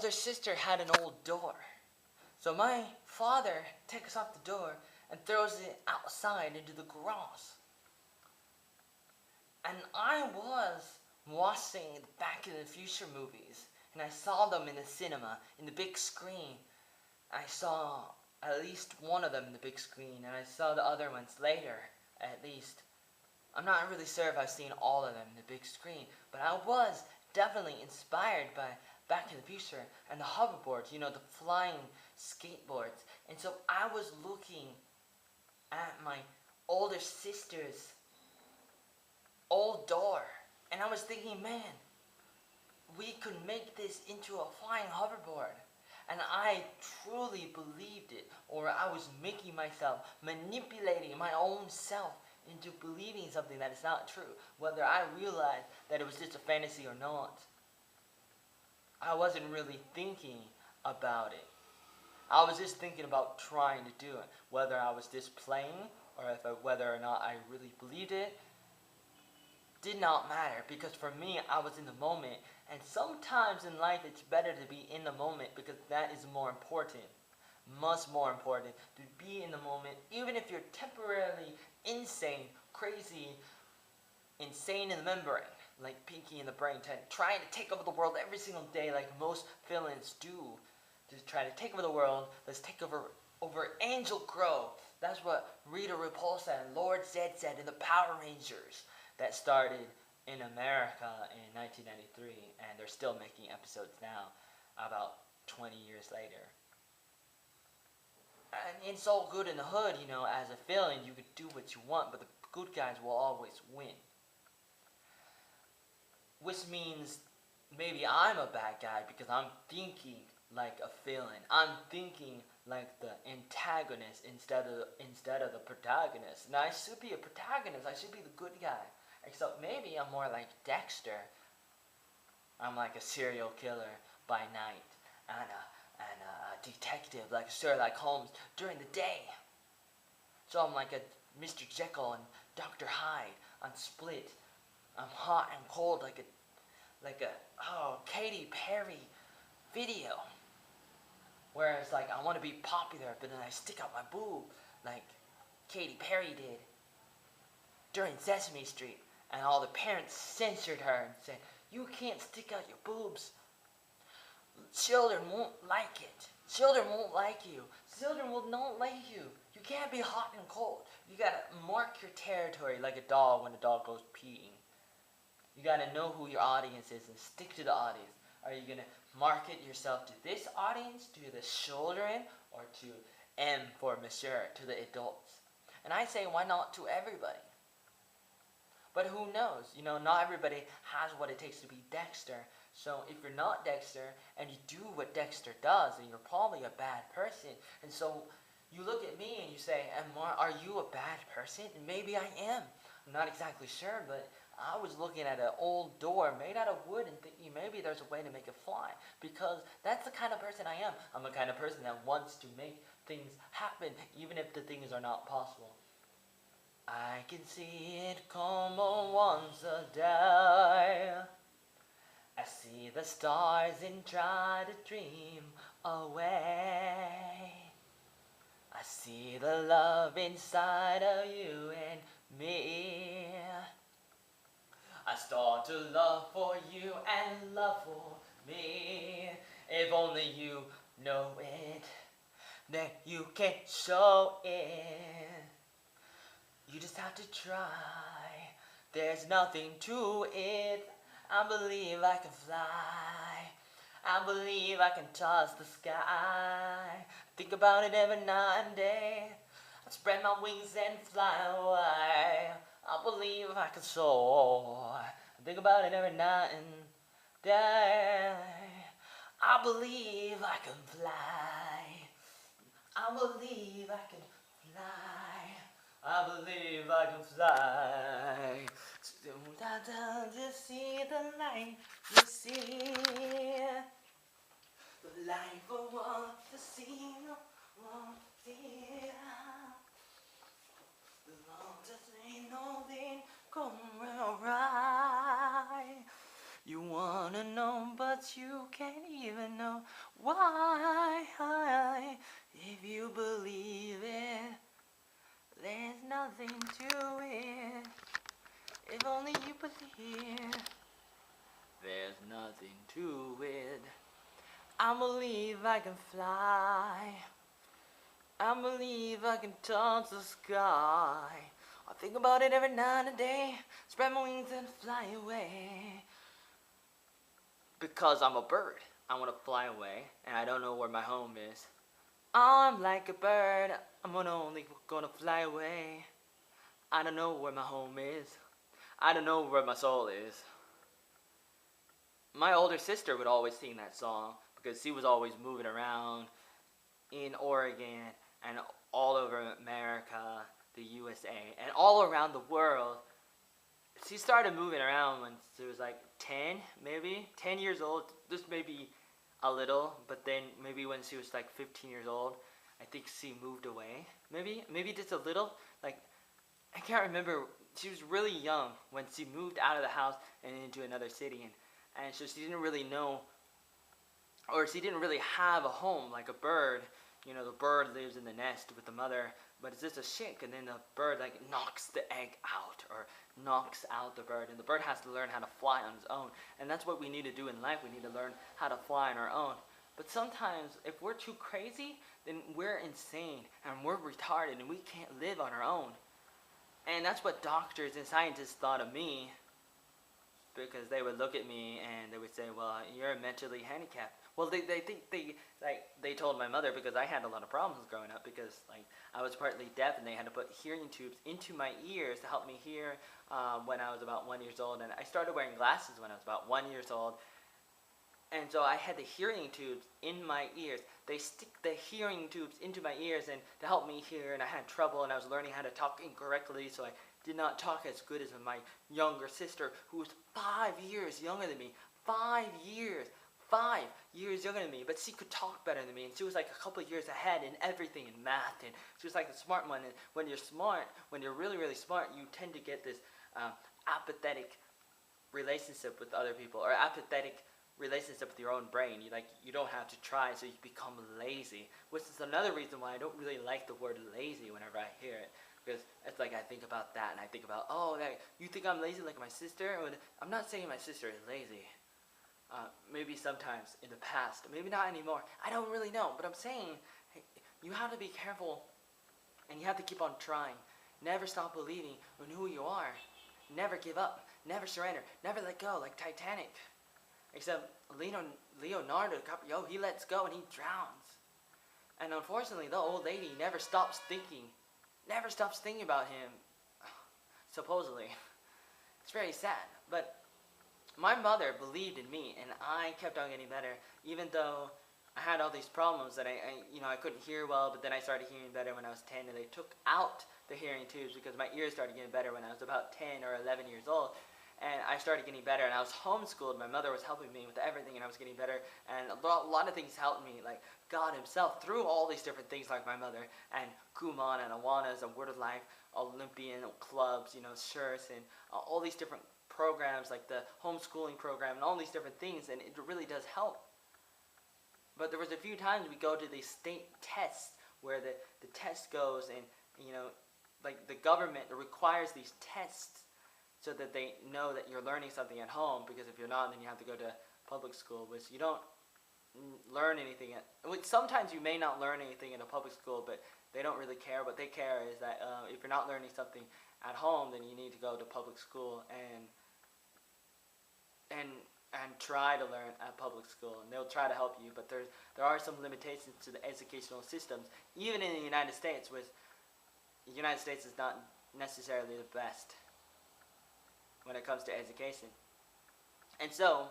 older sister had an old door. So my father takes off the door and throws it outside into the grass. And I was watching the Back to the Future movies, and I saw them in the cinema, in the big screen. I saw at least one of them in the big screen, and I saw the other ones later, at least. I'm not really sure if I've seen all of them in the big screen, but I was definitely inspired by Back to the Future and the hoverboards, you know, the flying skateboards. And so I was looking at my older sister's old door, and I was thinking, man, we could make this into a flying hoverboard. And I truly believed it, or I was making myself, manipulating my own self into believing something that is not true, whether I realized that it was just a fantasy or not. I wasn't really thinking about it. I was just thinking about trying to do it, whether I was just playing or whether or not I really believed it. Did not matter, because for me, I was in the moment, and sometimes in life it's better to be in the moment, because that is more important, much more important, to be in the moment, even if you're temporarily insane, crazy, insane in the membrane, like Pinky in the Brain, trying to take over the world every single day, like most villains do, to try to take over the world. Let's take over Angel Grove. That's what Rita Repulsa and Lord Zed said in the Power Rangers. That started in America in 1993, and they're still making episodes now, about 20 years later. And it's all good in the hood, you know, as a villain, you can do what you want, but the good guys will always win. Which means maybe I'm a bad guy because I'm thinking like a villain. I'm thinking like the antagonist instead of the protagonist. Now I should be a protagonist, I should be the good guy. Except maybe I'm more like Dexter. I'm like a serial killer by night and a detective like Sherlock Holmes during the day. So I'm like a Mr. Jekyll and Dr. Hyde on Split. I'm hot and cold like a Katy Perry video. Whereas like I want to be popular, but then I stick out my boob like Katy Perry did during Sesame Street. And all the parents censored her and said, you can't stick out your boobs. Children won't like it. Children won't like you. Children will not like you. You can't be hot and cold. You gotta mark your territory like a dog when a dog goes peeing. You gotta know who your audience is and stick to the audience. Are you gonna market yourself to this audience, to the children, or to M for mature, to the adults? And I say, why not to everybody? But who knows? You know, not everybody has what it takes to be Dexter. So if you're not Dexter and you do what Dexter does, then you're probably a bad person. And so you look at me and you say, are you a bad person? And maybe I am. I'm not exactly sure, but I was looking at an old door made out of wood and thinking maybe there's a way to make it fly. Because that's the kind of person I am. I'm the kind of person that wants to make things happen, even if the things are not possible. I can see it come on once a day. I see the stars and try to dream away. I see the love inside of you and me. I start to love for you and love for me. If only you know it, then you can show it. You just have to try. There's nothing to it. I believe I can fly. I believe I can touch the sky. Think about it every night and day. I spread my wings and fly away. I believe I can soar. I think about it every night and day. I believe I can fly. I believe I can fly. I believe I can fly. To see the light, you see the light for what to see, what to see. The long just ain't no thing going right. You want wanna know, but you can't even know why. If you believe it, there's nothing to it. If only you believe, there's nothing to it. I believe I can fly. I believe I can touch the sky. I think about it every night and day. Spread my wings and fly away. Because I'm a bird. I want to fly away, and I don't know where my home is. I'm like a bird. I'm only gonna fly away. I don't know where my home is. I don't know where my soul is. My older sister would always sing that song because she was always moving around in Oregon and all over America, the USA, and all around the world. She started moving around when she was like 10, maybe 10 years old, just maybe a little, but then maybe when she was like 15 years old, I think she moved away. Maybe just a little. Like, I can't remember. She was really young when she moved out of the house and into another city, and so she didn't really know, or she didn't really have a home like a bird. You know, the bird lives in the nest with the mother, but it's just a chick, and then the bird like knocks the egg out or knocks out the bird, and the bird has to learn how to fly on its own. And that's what we need to do in life. We need to learn how to fly on our own. But sometimes if we're too crazy, then we're insane and we're retarded and we can't live on our own. And that's what doctors and scientists thought of me, because they would look at me and they would say, well, you're mentally handicapped. Well, they told my mother, because I had a lot of problems growing up, because like I was partly deaf, and they had to put hearing tubes into my ears to help me hear when I was about 1 year old. And I started wearing glasses when I was about 1 year old. And so I had the hearing tubes in my ears. They stick the hearing tubes into my ears and to help me hear, and I had trouble, and I was learning how to talk incorrectly, so I did not talk as good as my younger sister, who was 5 years younger than me. 5 years. 5 years younger than me, but she could talk better than me, and she was like a couple of years ahead in everything, in math, and she was like the smart one. And when you're smart, when you're really, really smart, you tend to get this apathetic relationship with other people, or apathetic relationship with your own brain. You don't have to try, so you become lazy, which is another reason why I don't really like the word lazy whenever I hear it, because it's like I think about that, and I think about, oh, you think I'm lazy like my sister? I'm not saying my sister is lazy. Maybe sometimes in the past, maybe not anymore. I don't really know, but I'm saying, hey, you have to be careful, and you have to keep on trying. Never stop believing in who you are. Never give up. Never surrender. Never let go, like Titanic. Except Leonardo DiCaprio, he lets go and he drowns. And unfortunately, the old lady never stops thinking about him, supposedly. It's very sad, but my mother believed in me, and I kept on getting better, even though I had all these problems that I couldn't hear well, but then I started hearing better when I was 10, and they took out the hearing tubes because my ears started getting better when I was about 10 or 11 years old. And I started getting better, and I was homeschooled. My mother was helping me with everything, and I was getting better. And a lot of things helped me, like God himself, through all these different things, like my mother, and Kumon, and Awanas, and Word of Life, Olympian clubs, shirts, and all these different programs, like the homeschooling program, and all these different things, and it really does help. But there was a few times we go to these state tests, where the test goes, and, like the government requires these tests, so that they know that you're learning something at home, because if you're not, then you have to go to public school, which you don't learn anything at. Sometimes you may not learn anything in a public school, but they don't really care. What they care is that if you're not learning something at home, then you need to go to public school and try to learn at public school, and they'll try to help you. But there are some limitations to the educational systems, even in the United States, which the United States is not necessarily the best when it comes to education. And so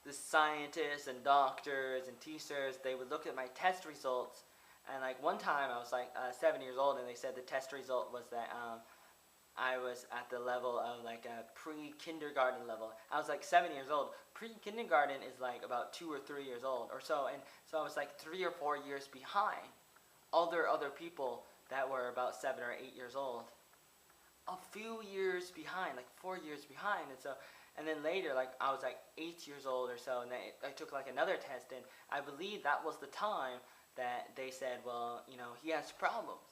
the scientists and doctors and teachers, they would look at my test results, and like one time I was like 7 years old, and they said the test result was that I was at the level of like a pre-kindergarten level. I was like 7 years old. Pre-kindergarten is like about 2 or 3 years old or so, and so I was like 3 or 4 years behind other people that were about 7 or 8 years old. A few years behind, like 4 years behind. And then later, like I was like 8 years old or so, and I took like another test, and I believe that was the time that they said, well, you know, he has problems.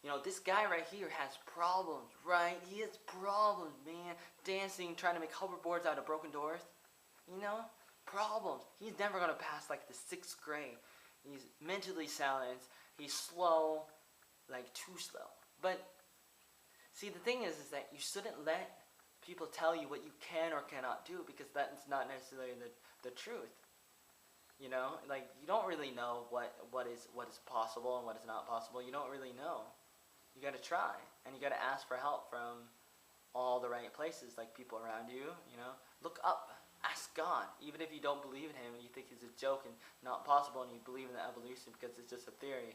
You know, this guy right here has problems, right? He has problems, man. Dancing, trying to make hoverboards out of broken doors. You know? Problems. He's never going to pass like the 6th grade. He's mentally challenged. He's slow, like too slow. But, see, the thing is that you shouldn't let people tell you what you can or cannot do, because that's not necessarily the truth. You know? Like, you don't really know what is possible and what is not possible. You don't really know. You gotta try, and you gotta ask for help from all the right places, like people around you, you know. Look up, ask God, even if you don't believe in him and you think he's a joke and not possible, and you believe in the evolution because it's just a theory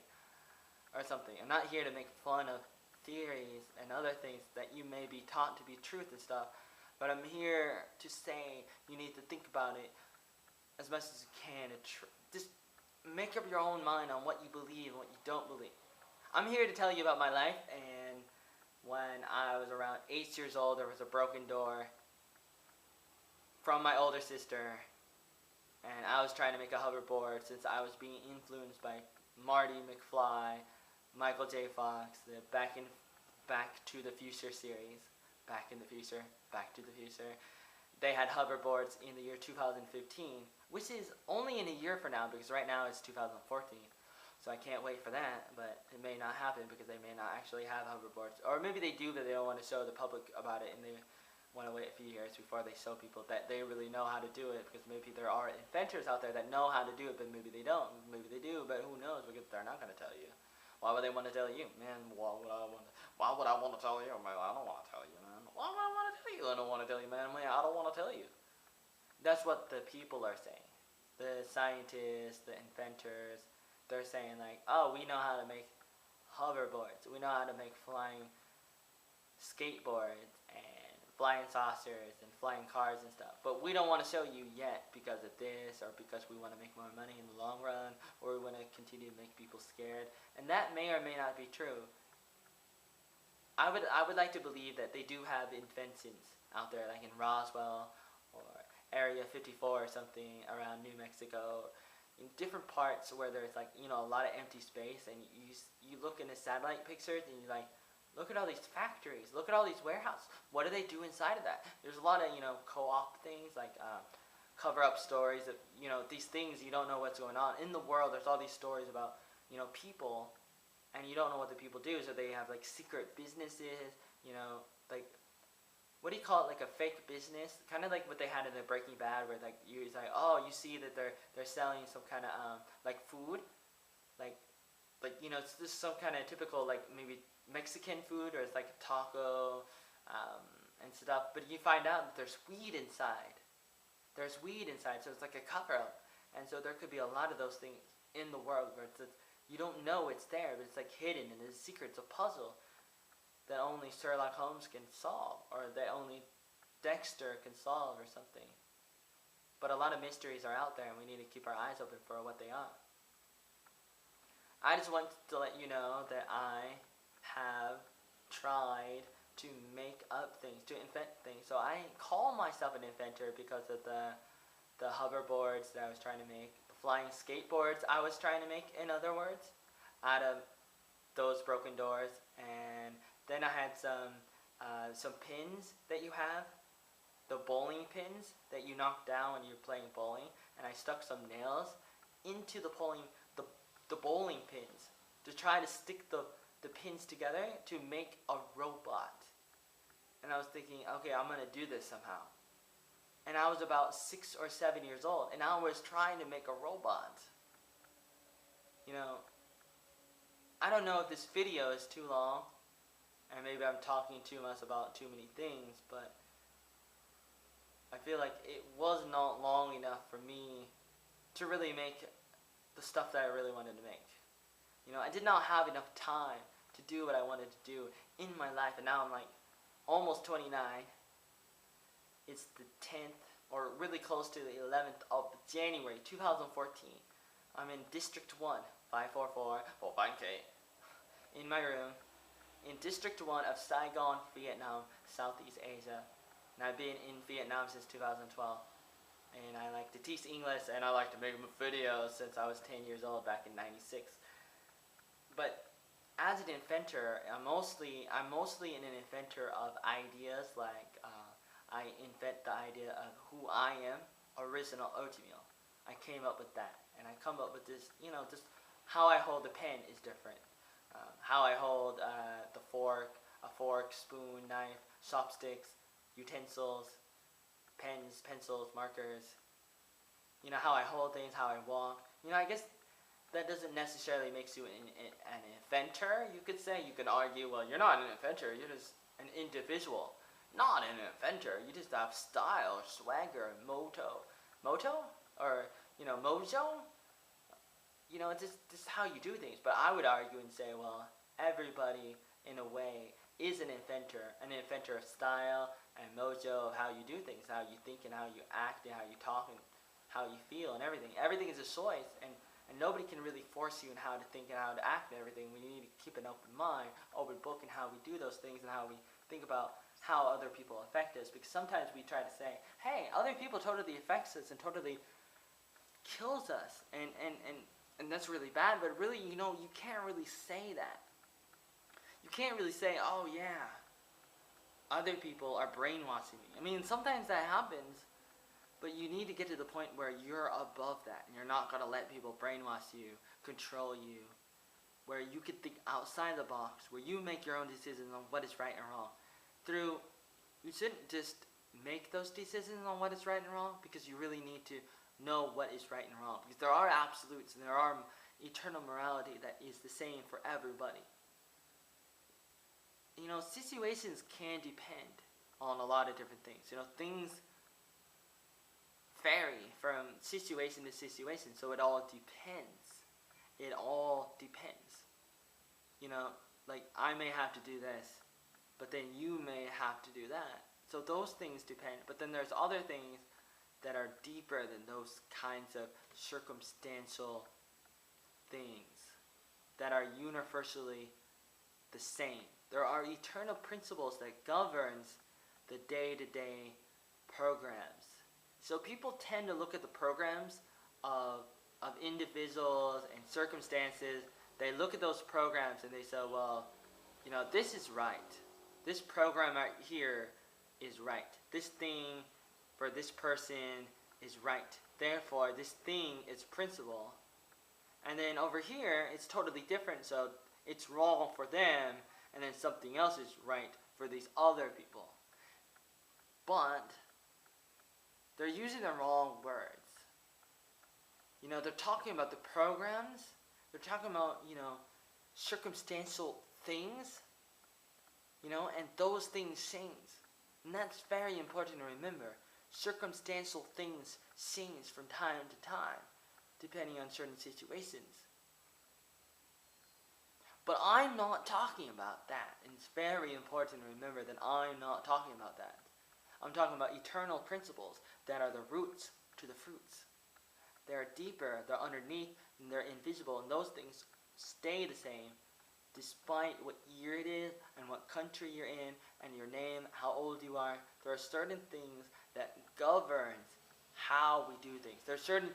or something. I'm not here to make fun of theories and other things that you may be taught to be truth and stuff, but I'm here to say you need to think about it as much as you can, and just make up your own mind on what you believe and what you don't believe. I'm here to tell you about my life, and when I was around 8 years old, there was a broken door from my older sister, and I was trying to make a hoverboard since I was being influenced by Marty McFly, Michael J. Fox, the Back to the Future series, Back in the Future, Back to the Future. They had hoverboards in the year 2015, which is only in a year from now, because right now it's 2014. So I can't wait for that, but it may not happen because they may not actually have hoverboards. Or maybe they do, but they don't want to show the public about it, and they want to wait a few years before they show people that they really know how to do it, because maybe there are inventors out there that know how to do it, but maybe they don't. Maybe they do, but who knows, because they're not going to tell you. Why would they want to tell you? Man, why would I want to tell you? Man, I don't want to tell you, man. Why would I want to tell you? I don't want to tell you, man. I don't want to tell you. That's what the people are saying. The scientists, the inventors, they're saying like, oh, we know how to make hoverboards. We know how to make flying skateboards and flying saucers and flying cars and stuff. But we don't want to show you yet because of this, or because we want to make more money in the long run, or we want to continue to make people scared. And that may or may not be true. I would like to believe that they do have inventions out there, like in Roswell or Area 54 or something around New Mexico, in different parts where there's like, you know, a lot of empty space, and you look in the satellite pictures and you're like, look at all these factories, look at all these warehouses, what do they do inside of that? There's a lot of, you know, co-op things, like cover up stories of, you know, these things you don't know what's going on. In the world, there's all these stories about, you know, people, and you don't know what the people do, so they have like secret businesses, you know, like, what do you call it, like a fake business, kind of like what they had in the Breaking Bad, where like it's like, oh, you see that they're selling some kind of like food, like you know, it's just some kind of typical like maybe Mexican food, or it's like a taco and stuff, but you find out that there's weed inside. There's weed inside, so it's like a cover up, and so there could be a lot of those things in the world where it's you don't know it's there, but it's like hidden, and it's a secret, it's a puzzle that only Sherlock Holmes can solve, or that only Dexter can solve, or something. But a lot of mysteries are out there, and we need to keep our eyes open for what they are. I just want to let you know that I have tried to make up things, to invent things. So I call myself an inventor because of the hoverboards that I was trying to make, the flying skateboards I was trying to make, in other words, out of those broken doors. And then I had some pins that you have, the bowling pins that you knock down when you're playing bowling, and I stuck some nails into the bowling pins to try to stick the pins together to make a robot. And I was thinking, okay, I'm going to do this somehow. And I was about 6 or 7 years old, and I was trying to make a robot. You know, I don't know if this video is too long, and maybe I'm talking too much about too many things, but I feel like it was not long enough for me to really make the stuff that I really wanted to make. You know, I did not have enough time to do what I wanted to do in my life, and now I'm like almost 29. It's the 10th, or really close to the 11th of January 2014. I'm in District 1, 544, or 5K, in my room, in District 1 of Saigon, Vietnam, Southeast Asia. and I've been in Vietnam since 2012. And I like to teach English, and I like to make videos since I was 10 years old back in '96. But as an inventor, I'm mostly an inventor of ideas. Like I invent the idea of who I am, original oatmeal. I came up with that, and I come up with this. Just how I hold the pen is different. How I hold the fork, a fork, spoon, knife, chopsticks, utensils, pens, pencils, markers. How I hold things, how I walk. I guess that doesn't necessarily make you an inventor. You could say, you can argue, well, you're not an inventor, you're just an individual. Not an inventor, you just have style, swagger, mojo. Or, mojo? It's just how you do things. But I would argue and say, well, everybody, in a way, is an inventor of style and mojo of how you do things, how you think and how you act and how you talk and how you feel and everything. Everything is a choice, and nobody can really force you in how to think and how to act and everything. We need to keep an open mind, open book in how we do those things and how we think about how other people affect us. Because sometimes we try to say, hey, other people totally affects us and totally kills us, and that's really bad. But really, you can't really say that. You can't really say, oh yeah, other people are brainwashing me. I mean, sometimes that happens, but you need to get to the point where you're above that, and you're not going to let people brainwash you, control you, where you can think outside the box, where you make your own decisions on what is right and wrong. You shouldn't just make those decisions on what is right and wrong, because you really need to know what is right and wrong. Because there are absolutes, and there are eternal morality that is the same for everybody. Situations can depend on a lot of different things. Things vary from situation to situation, so it all depends. It all depends. Like I may have to do this, but then you may have to do that. So those things depend. But then there's other things that are deeper than those kinds of circumstantial things that are universally the same. There are eternal principles that governs the day-to-day programs. So people tend to look at the programs of individuals and circumstances. They look at those programs and they say, well, this is right. This program right here is right. This thing for this person is right. Therefore, this thing is principle. And then over here, it's totally different. So it's wrong for them, and then something else is right for these other people. But they're using the wrong words. They're talking about the programs. They're talking about, circumstantial things. And those things change. And that's very important to remember. Circumstantial things change from time to time, depending on certain situations. But I'm not talking about that. And it's very important to remember that I'm not talking about that. I'm talking about eternal principles that are the roots to the fruits. They're deeper, they're underneath, and they're invisible, and those things stay the same despite what year it is and what country you're in and your name, how old you are. There are certain things that governs how we do things. There are certain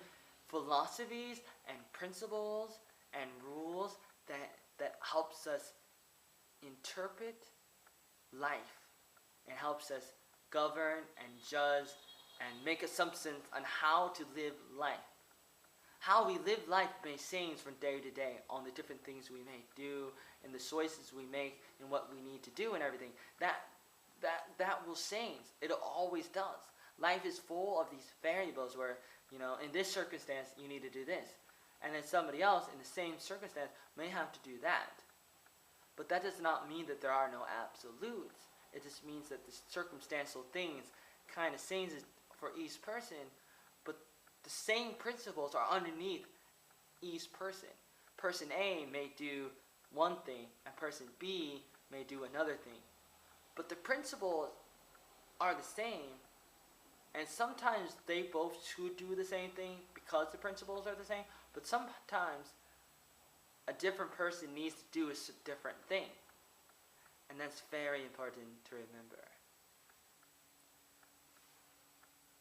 philosophies and principles and rules that helps us interpret life and helps us govern and judge and make assumptions on how to live life. How we live life may change from day to day on the different things we may do and the choices we make and what we need to do and everything. That will change. It always does. Life is full of these variables where, in this circumstance you need to do this. And then somebody else in the same circumstance may have to do that. But that does not mean that there are no absolutes. It just means that the circumstantial things kind of changes for each person, but the same principles are underneath each person. Person A may do one thing, and person B may do another thing. But the principles are the same, and sometimes they both should do the same thing because the principles are the same, but sometimes a different person needs to do a different thing. And that's very important to remember.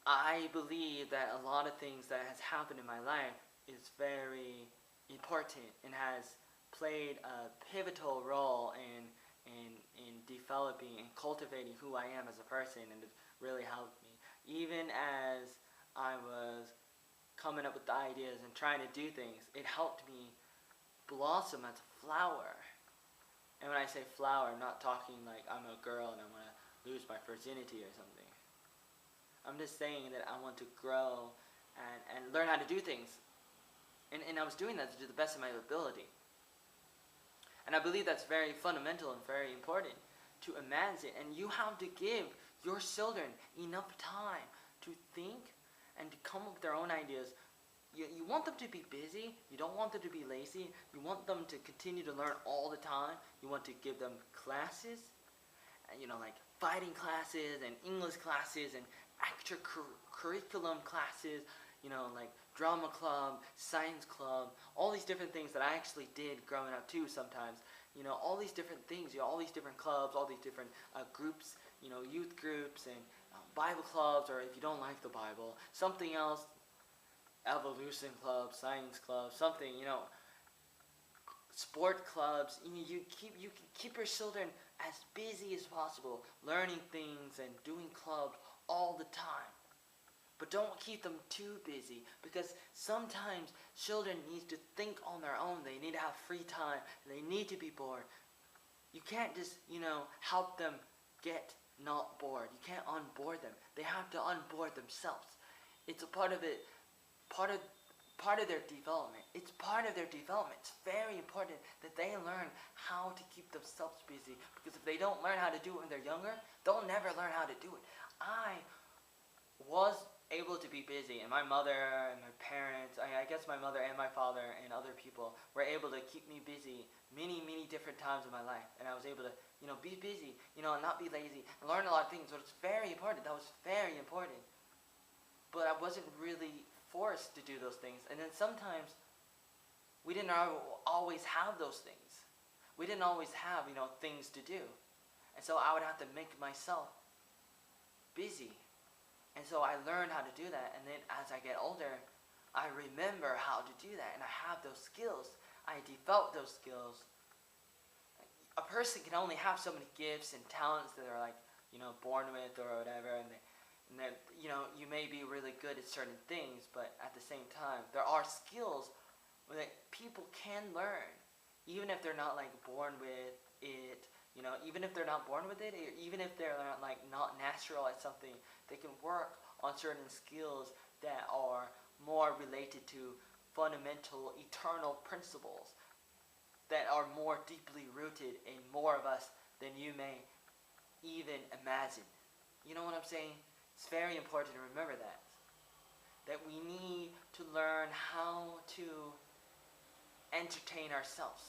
I believe that a lot of things that has happened in my life is very important and has played a pivotal role in developing and cultivating who I am as a person, and it really helped me. Even as I was coming up with the ideas and trying to do things, it helped me blossom as a flower. And when I say flower, I'm not talking like I'm a girl and I want to lose my virginity or something. I'm just saying that I want to grow and learn how to do things. And I was doing that to the best of my ability. And I believe that's very fundamental and very important to imagine. And you have to give your children enough time to think and to come up with their own ideas. You want them to be busy. You don't want them to be lazy. You want them to continue to learn all the time. You want to give them classes, like fighting classes and English classes and extracurriculum classes, like drama club, science club, all these different things that I actually did growing up too sometimes. All these different things, all these different clubs, all these different groups, youth groups and Bible clubs, or if you don't like the Bible, something else, evolution club, science club, something, sport clubs. You keep your children as busy as possible, learning things and doing clubs all the time. But don't keep them too busy, because sometimes children need to think on their own. They need to have free time. They need to be bored. You can't just, help them get not bored. You can't unboard them. They have to unboard themselves. It's a part of it, part of their development. It's part of their development. It's very important that they learn how to keep themselves busy, because if they don't learn how to do it when they're younger, they'll never learn how to do it. I was able to be busy, and my mother and my parents, I guess my mother and my father and other people were able to keep me busy many different times in my life, and I was able to be busy, and not be lazy, and learn a lot of things. So it's very important. That was very important. But I wasn't really forced to do those things. And then sometimes we didn't always have those things. We didn't always have, things to do. And so I would have to make myself busy. And so I learned how to do that. And then as I get older, I remember how to do that. And I have those skills. I developed those skills. A person can only have so many gifts and talents that they're born with or whatever. And then, you may be really good at certain things, but at the same time, there are skills that people can learn, even if they're not born with it. Even if they're not born with it, or even if they're not natural at something, they can work on certain skills that are more related to fundamental, eternal principles that are more deeply rooted in more of us than you may even imagine. You know what I'm saying? It's very important to remember that we need to learn how to entertain ourselves,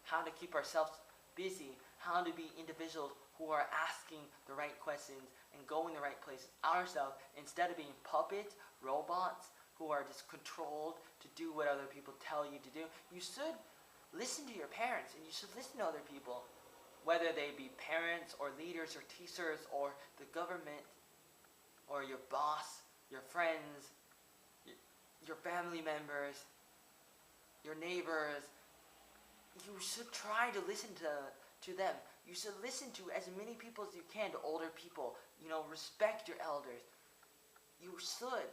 how to keep ourselves busy, how to be individuals who are asking the right questions and going the right places ourselves, instead of being puppets, robots, who are just controlled to do what other people tell you to do. You should listen to your parents, and you should listen to other people, whether they be parents or leaders or teachers or the government, or your boss, your friends, your family members, your neighbors. You should try to listen to them. You should listen to as many people as you can, to older people. Respect your elders. You should.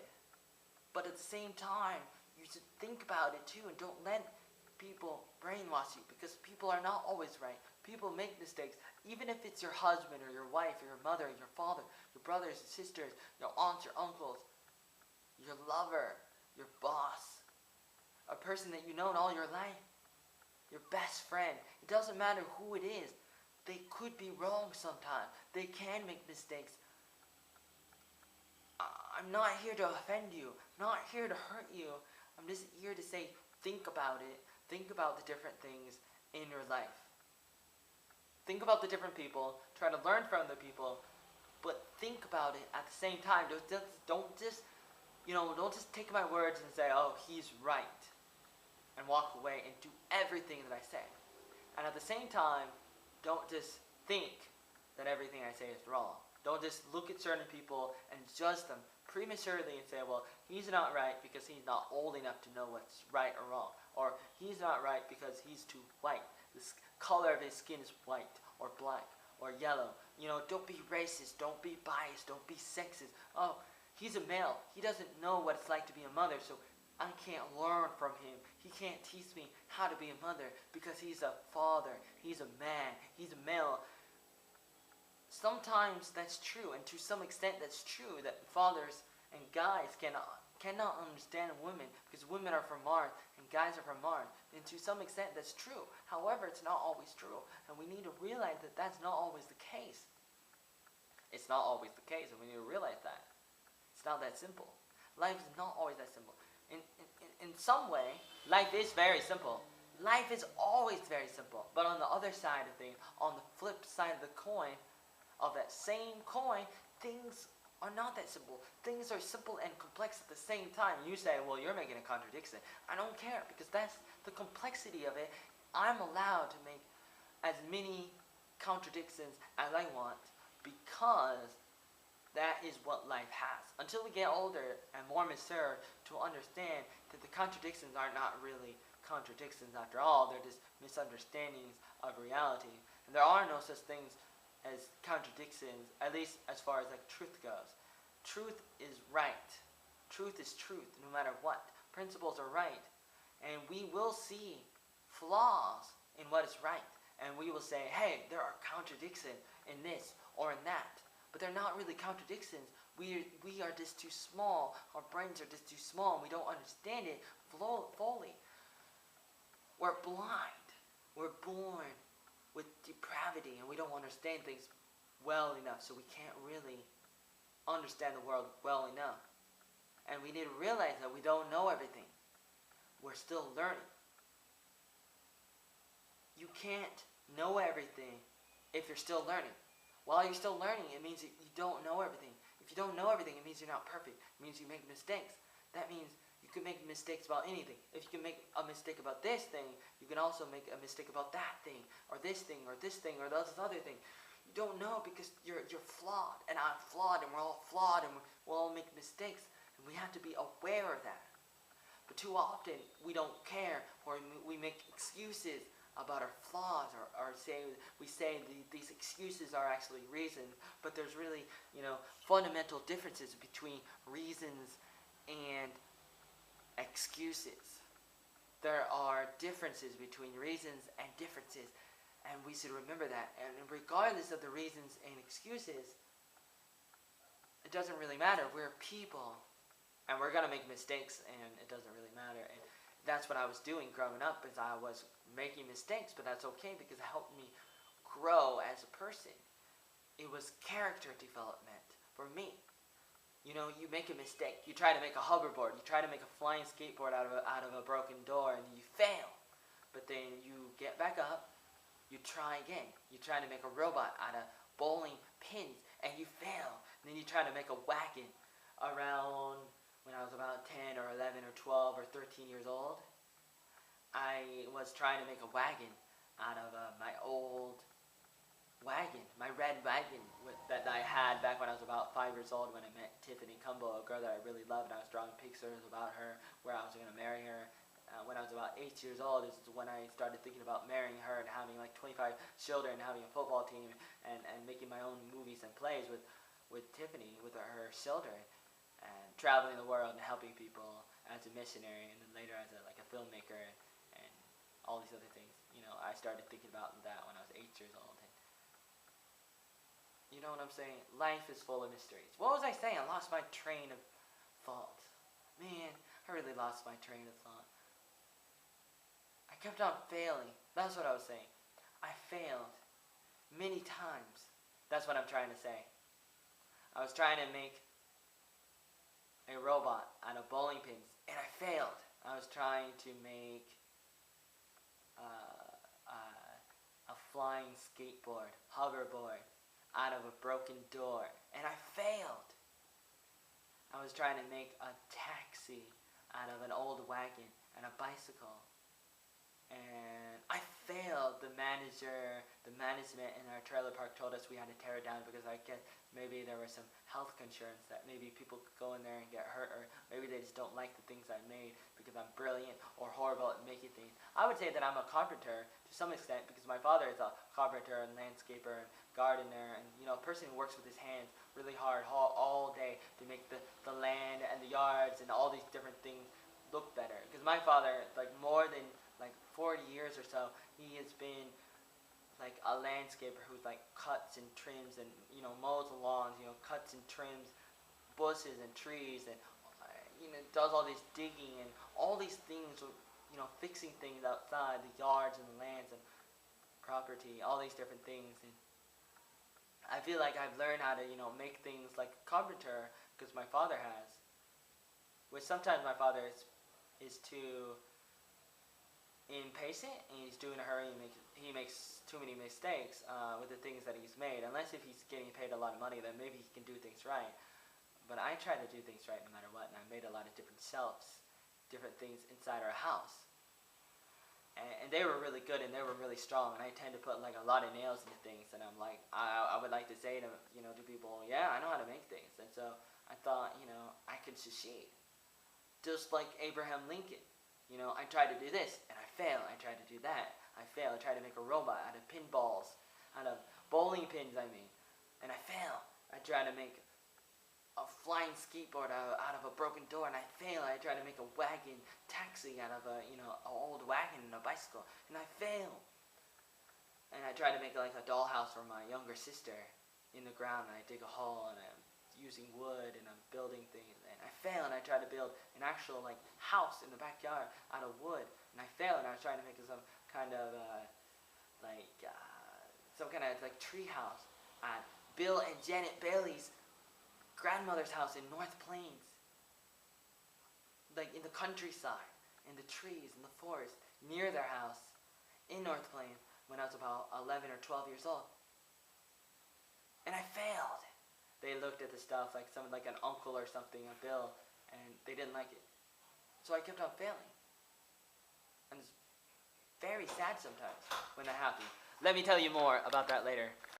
But at the same time, you should think about it too, and don't let people brainwash you, because people are not always right. People make mistakes, even if it's your husband or your wife or your mother or your father, your brothers and sisters, your aunts, your uncles, your lover, your boss, a person that you've known all your life, your best friend. It doesn't matter who it is. They could be wrong sometimes. They can make mistakes. I'm not here to offend you. I'm not here to hurt you. I'm just here to say, think about it. Think about the different things in your life. Think about the different people. Try to learn from the people. But think about it at the same time. Don't just take my words and say, oh, he's right, and walk away and do everything that I say. And at the same time, don't just think that everything I say is wrong. Don't just look at certain people and judge them prematurely and say, well, he's not right because he's not old enough to know what's right or wrong, or he's not right because he's too white. The color of his skin is white or black or yellow. Don't be racist, don't be biased, don't be sexist. Oh, he's a male. He doesn't know what it's like to be a mother, so I can't learn from him. He can't teach me how to be a mother because he's a father, he's a man, he's a male. Sometimes that's true, and to some extent that's true, that fathers and guys cannot understand women because women are from Mars and guys are from Mars. And to some extent that's true. However, it's not always true, and we need to realize that that's not always the case. It's not always the case, and we need to realize that. It's not that simple. Life is not always that simple. In some way, life is very simple. Life is always very simple. But on the other side of things, on the flip side of the coin, of that same coin, things are not that simple. Things are simple and complex at the same time. You say, well, you're making a contradiction. I don't care, because that's the complexity of it. I'm allowed to make as many contradictions as I want, because that is what life has. Until we get older and more mature to understand that the contradictions are not really contradictions after all. They're just misunderstandings of reality. And there are no such things as contradictions, at least as far as truth goes. Truth is right. Truth is truth, no matter what. Principles are right. And we will see flaws in what is right. And we will say, hey, there are contradictions in this or in that. But they're not really contradictions. We are just too small. Our brains are just too small, and we don't understand it fully. We're blind. We're born with depravity, and we don't understand things well enough, so we can't really understand the world well enough. And we need to realize that we don't know everything. We're still learning. You can't know everything if you're still learning. While you're still learning, it means that you don't know everything. If you don't know everything, it means you're not perfect. It means you make mistakes. That means you can make mistakes about anything. If you can make a mistake about this thing, you can also make a mistake about that thing, or this thing, or this thing, or this other thing. You don't know because you're flawed, and I'm flawed, and we're all flawed, and we'll all make mistakes, and we have to be aware of that. But too often, we don't care, or we make excuses about our flaws, or we say these excuses are actually reasons, but there's really, fundamental differences between reasons and excuses. There are differences between reasons and differences, and we should remember that. And regardless of the reasons and excuses, it doesn't really matter. We're people, and we're gonna make mistakes, and it doesn't really matter. And that's what I was doing growing up, is I was making mistakes, but that's okay because it helped me grow as a person. It was character development for me. You make a mistake. You try to make a hoverboard. You try to make a flying skateboard out of a broken door, and you fail. But then you get back up. You try again. You try to make a robot out of bowling pins, and you fail. And then you try to make a wagon around when I was about 10 or 11 or 12 or 13 years old. I was trying to make a wagon out of my old wagon, my red wagon that I had back when I was about 5 years old, when I met Tiffany Cumbo, a girl that I really loved, and I was drawing pictures about her, where I was going to marry her. When I was about 8 years old is when I started thinking about marrying her and having 25 children, and having a football team, and making my own movies and plays with Tiffany, with her children, and traveling the world and helping people as a missionary, and then later as a filmmaker, and all these other things. I started thinking about that when I was 8 years old. And you know what I'm saying? Life is full of mysteries. What was I saying? I lost my train of thought. Man, I really lost my train of thought. I kept on failing. That's what I was saying. I failed many times. That's what I'm trying to say. I was trying to make a robot out of bowling pins, and I failed. I was trying to make a flying skateboard, hoverboard, out of a broken door, and I failed. I was trying to make a taxi out of an old wagon and a bicycle, and I failed. The management in our trailer park told us we had to tear it down because I guess maybe there was some health concerns that maybe people could go in there and get hurt, or maybe they just don't like the things I made because I'm brilliant or horrible at making things. I would say that I'm a carpenter to some extent because my father is a carpenter and landscaper and gardener and, you know, a person who works with his hands really hard all day to make the land and the yards and all these different things look better. Because my father, like more than like 40 years or so, he has been like a landscaper who's like cuts and trims and, you know, mows the lawns, you know, cuts and trims bushes and trees and, you know, does all this digging and all these things, you know, fixing things outside the yards and the lands and property, all these different things. And I feel like I've learned how to, you know, make things like a carpenter because my father has. Which sometimes my father is too impatient and he's too in a hurry and he makes too many mistakes with the things that he's made. Unless if he's getting paid a lot of money, then maybe he can do things right. But I try to do things right no matter what, and I made a lot of different shelves, different things inside our house. And they were really good and they were really strong, and I tend to put like a lot of nails into things, and I'm like, I would like to say to, you know, to people, yeah, I know how to make things. And so I thought, you know, I could succeed. Just like Abraham Lincoln. You know, I tried to do this, and I fail. I tried to do that. I fail. I tried to make a robot out of pinballs, out of bowling pins, I mean. And I fail. I try to make a flying skateboard out of a broken door, and I fail. I try to make a wagon taxi out of a, you know, an old wagon and a bicycle, and I fail. And I try to make like a dollhouse for my younger sister in the ground, and I dig a hole, and I'm using wood, and I'm building things, and I fail, and I try to build an actual like house in the backyard out of wood, and I fail, and I was trying to make some kind of tree house at Bill and Janet Bailey's grandmother's house in North Plains, like in the countryside, in the trees, in the forest, near their house, in North Plains, when I was about 11 or 12 years old. And I failed. They looked at the stuff like someone, like an uncle or something, a Bill, and they didn't like it. So I kept on failing. And it's very sad sometimes when that happens. Let me tell you more about that later.